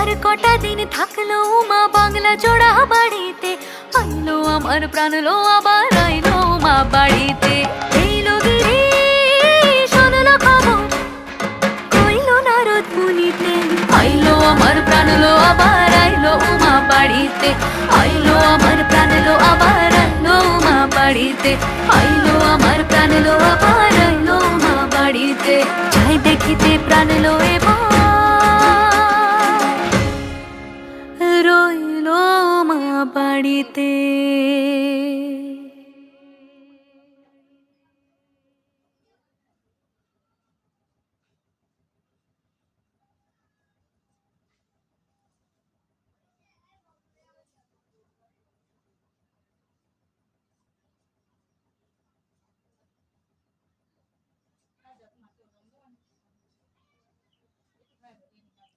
আর কটা দিন থাকলো মা বাংলা জোড়া বাড়িতে, আইলো আমার প্রাণ লো আবার আইলো মা বাড়িতে। এইলো গিরি শোনলো খবর, কইলো নারদ মুনিতে, আইলো আমার প্রাণ লো আবার আইলো মা বাড়িতে, আইলো আমার প্রাণ লো আবার আইলো মা বাড়িতে, আইলো আমার প্রাণ লো আবার আইলো মা বাড়িতে। যাই দেখিতে প্রাণ লো এবার রইলো মা বাড়িতে।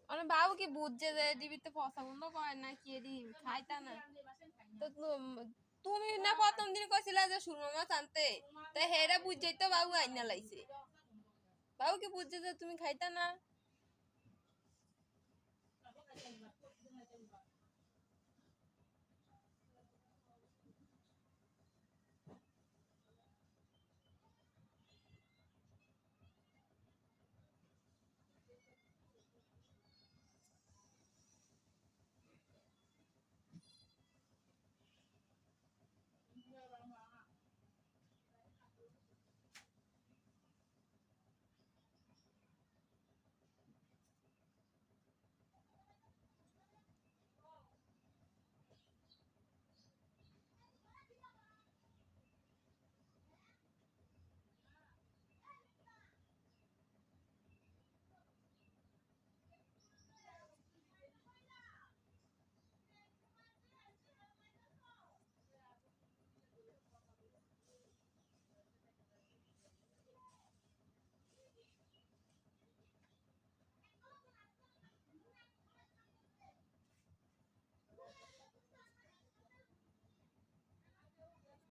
মানে বাবু কি বুঝছে যে টিভিতে পছন্দ করে না কি এদি খাইতা না তো তুমি না প্রথম দিন কইছিলা যে সুরমা মাছ আনতে তাই হেরে বুঝছেই তো বাবু আইনা লাইছে বাবু কি বুঝছে যে তুমি খাইতা না